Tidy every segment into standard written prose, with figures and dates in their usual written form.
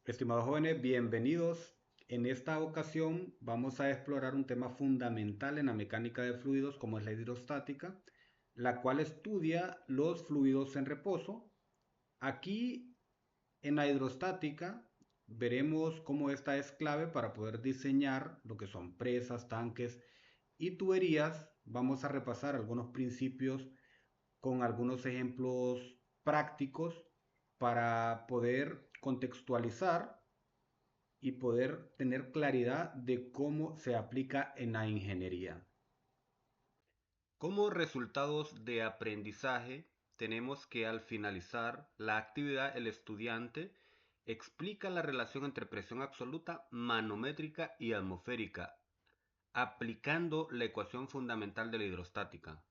Estimados jóvenes, bienvenidos. En esta ocasión vamos a explorar un tema fundamental en la mecánica de fluidos como es la hidrostática, la cual estudia los fluidos en reposo. Aquí en la hidrostática veremos cómo esta es clave para poder diseñar lo que son presas, tanques y tuberías. Vamos a repasar algunos principios con algunos ejemplos prácticos para poder contextualizar y poder tener claridad de cómo se aplica en la ingeniería. Como resultados de aprendizaje, tenemos que al finalizar la actividad el estudiante explica la relación entre presión absoluta, manométrica y atmosférica, aplicando la ecuación fundamental de la hidrostática.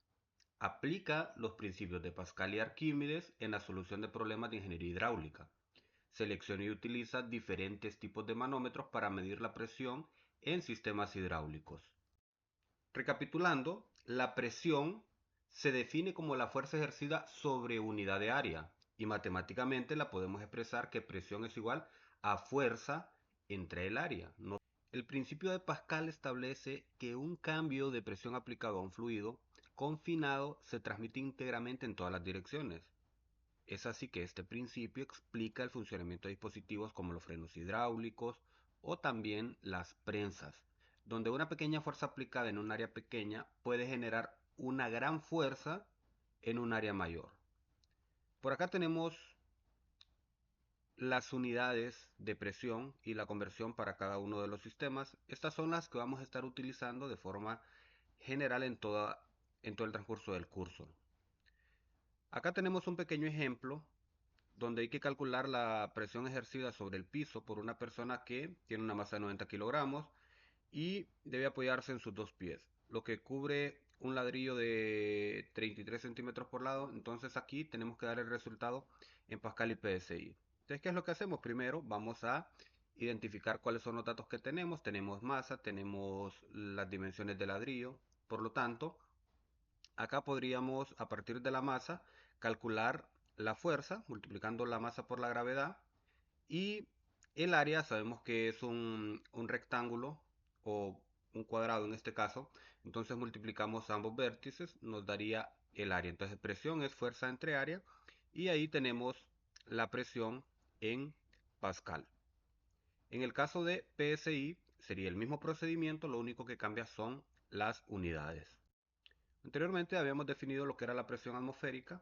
Aplica los principios de Pascal y Arquímedes en la solución de problemas de ingeniería hidráulica. Selecciona y utiliza diferentes tipos de manómetros para medir la presión en sistemas hidráulicos. Recapitulando, la presión se define como la fuerza ejercida sobre unidad de área y matemáticamente la podemos expresar que presión es igual a fuerza entre el área. El principio de Pascal establece que un cambio de presión aplicado a un fluido confinado se transmite íntegramente en todas las direcciones. Es así que este principio explica el funcionamiento de dispositivos como los frenos hidráulicos o también las prensas, donde una pequeña fuerza aplicada en un área pequeña puede generar una gran fuerza en un área mayor. Por acá tenemos las unidades de presión y la conversión para cada uno de los sistemas. Estas son las que vamos a estar utilizando de forma general en todo el transcurso del curso. Acá tenemos un pequeño ejemplo donde hay que calcular la presión ejercida sobre el piso por una persona que tiene una masa de 90 kilogramos y debe apoyarse en sus dos pies, lo que cubre un ladrillo de 33 centímetros por lado. Entonces aquí tenemos que dar el resultado en Pascal y PSI. Entonces, ¿qué es lo que hacemos? Primero vamos a identificar cuáles son los datos que tenemos. Tenemos masa, tenemos las dimensiones del ladrillo. Por lo tanto, acá podríamos, a partir de la masa, calcular la fuerza, multiplicando la masa por la gravedad, y el área sabemos que es un rectángulo o un cuadrado en este caso, entonces multiplicamos ambos vértices, nos daría el área. Entonces presión es fuerza entre área y ahí tenemos la presión en Pascal. En el caso de PSI sería el mismo procedimiento, lo único que cambia son las unidades. Anteriormente habíamos definido lo que era la presión atmosférica.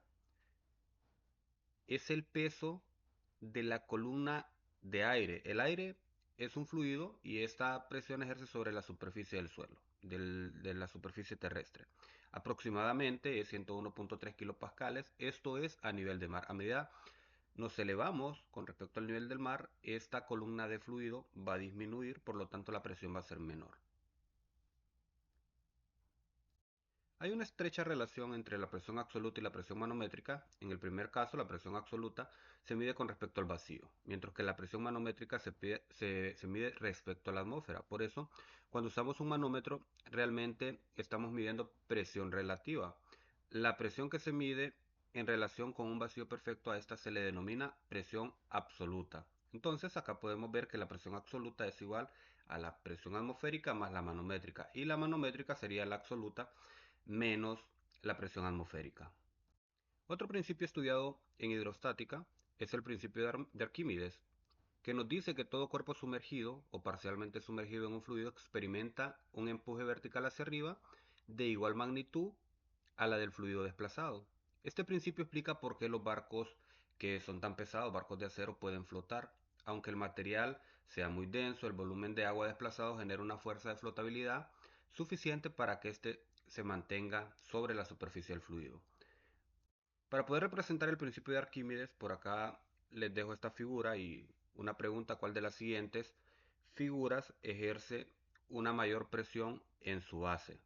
Es el peso de la columna de aire. El aire es un fluido y esta presión ejerce sobre la superficie del suelo, de la superficie terrestre. Aproximadamente es 101.3 kilopascales. Esto es a nivel de mar. A medida nos elevamos con respecto al nivel del mar, esta columna de fluido va a disminuir, por lo tanto la presión va a ser menor. Hay una estrecha relación entre la presión absoluta y la presión manométrica. En el primer caso, la presión absoluta se mide con respecto al vacío, mientras que la presión manométrica se mide respecto a la atmósfera. Por eso, cuando usamos un manómetro, realmente estamos midiendo presión relativa. La presión que se mide en relación con un vacío perfecto, a esta se le denomina presión absoluta. Entonces, acá podemos ver que la presión absoluta es igual a la presión atmosférica más la manométrica, y la manométrica sería la absoluta menos la presión atmosférica. Otro principio estudiado en hidrostática es el principio de Arquímedes, que nos dice que todo cuerpo sumergido o parcialmente sumergido en un fluido experimenta un empuje vertical hacia arriba de igual magnitud a la del fluido desplazado. Este principio explica por qué los barcos que son tan pesados, barcos de acero, pueden flotar. Aunque el material sea muy denso, el volumen de agua desplazado genera una fuerza de flotabilidad suficiente para que éste se mantenga sobre la superficie del fluido. Para poder representar el principio de Arquímedes, por acá les dejo esta figura y una pregunta: ¿cuál de las siguientes figuras ejerce una mayor presión en su base?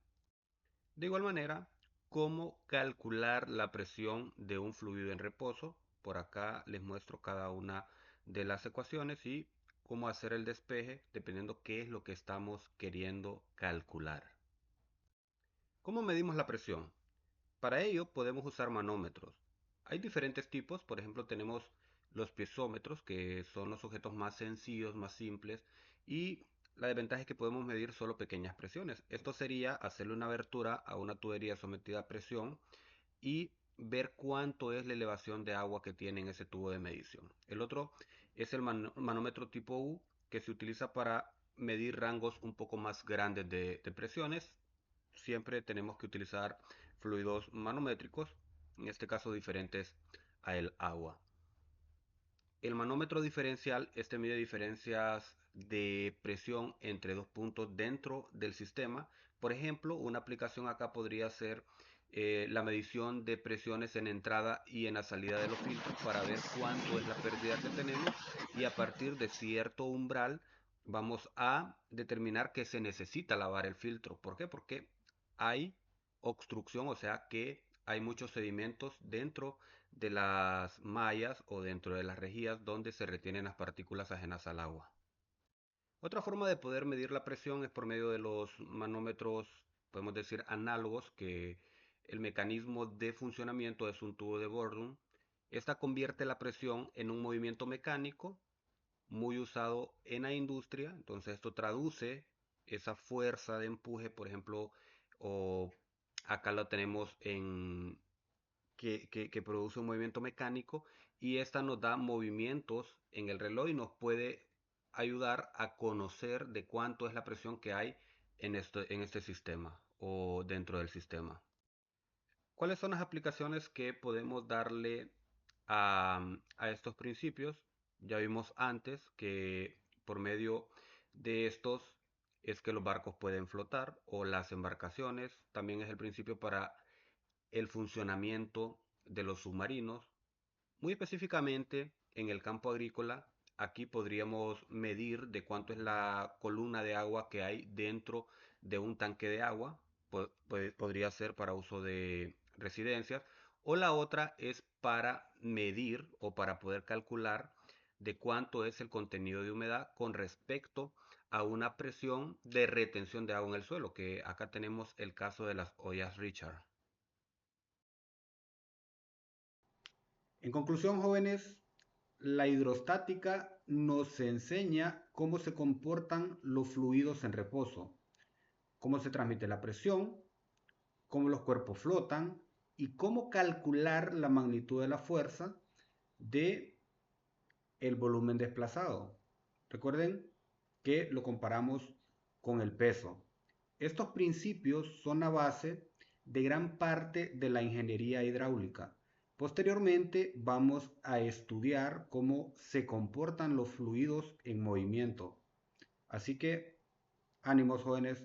De igual manera, ¿cómo calcular la presión de un fluido en reposo? Por acá les muestro cada una de las ecuaciones y cómo hacer el despeje dependiendo qué es lo que estamos queriendo calcular. ¿Cómo medimos la presión? Para ello podemos usar manómetros. Hay diferentes tipos. Por ejemplo, tenemos los piezómetros, que son los objetos más sencillos, más simples, y la desventaja es que podemos medir solo pequeñas presiones. Esto sería hacerle una abertura a una tubería sometida a presión y ver cuánto es la elevación de agua que tiene en ese tubo de medición. El otro es el manómetro tipo U, que se utiliza para medir rangos un poco más grandes de presiones. Siempre tenemos que utilizar fluidos manométricos, en este caso diferentes a el agua. El manómetro diferencial, este mide diferencias de presión entre dos puntos dentro del sistema. Por ejemplo, una aplicación acá podría ser la medición de presiones en entrada y en la salida de los filtros para ver cuánto es la pérdida que tenemos, y a partir de cierto umbral vamos a determinar que se necesita lavar el filtro. ¿Por qué? Porque hay obstrucción, o sea que hay muchos sedimentos dentro de las mallas o dentro de las rejillas donde se retienen las partículas ajenas al agua. Otra forma de poder medir la presión es por medio de los manómetros, podemos decir análogos, que el mecanismo de funcionamiento es un tubo de Bourdon. Esta convierte la presión en un movimiento mecánico muy usado en la industria. Entonces esto traduce esa fuerza de empuje, por ejemplo, o acá lo tenemos en que produce un movimiento mecánico, y esta nos da movimientos en el reloj y nos puede ayudar a conocer de cuánto es la presión que hay en este sistema o dentro del sistema. ¿Cuáles son las aplicaciones que podemos darle a estos principios? Ya vimos antes que por medio de estos es que los barcos pueden flotar, o las embarcaciones. También es el principio para el funcionamiento de los submarinos. Muy específicamente en el campo agrícola, aquí podríamos medir de cuánto es la columna de agua que hay dentro de un tanque de agua. Podría ser para uso de residencias. O la otra es para medir o para poder calcular de cuánto es el contenido de humedad con respecto a una presión de retención de agua en el suelo, que acá tenemos el caso de las ollas Richard. En conclusión, jóvenes, la hidrostática nos enseña cómo se comportan los fluidos en reposo, cómo se transmite la presión, cómo los cuerpos flotan y cómo calcular la magnitud de la fuerza de el volumen desplazado. Recuerden que lo comparamos con el peso. Estos principios son la base de gran parte de la ingeniería hidráulica. Posteriormente vamos a estudiar cómo se comportan los fluidos en movimiento. Así que ánimos jóvenes,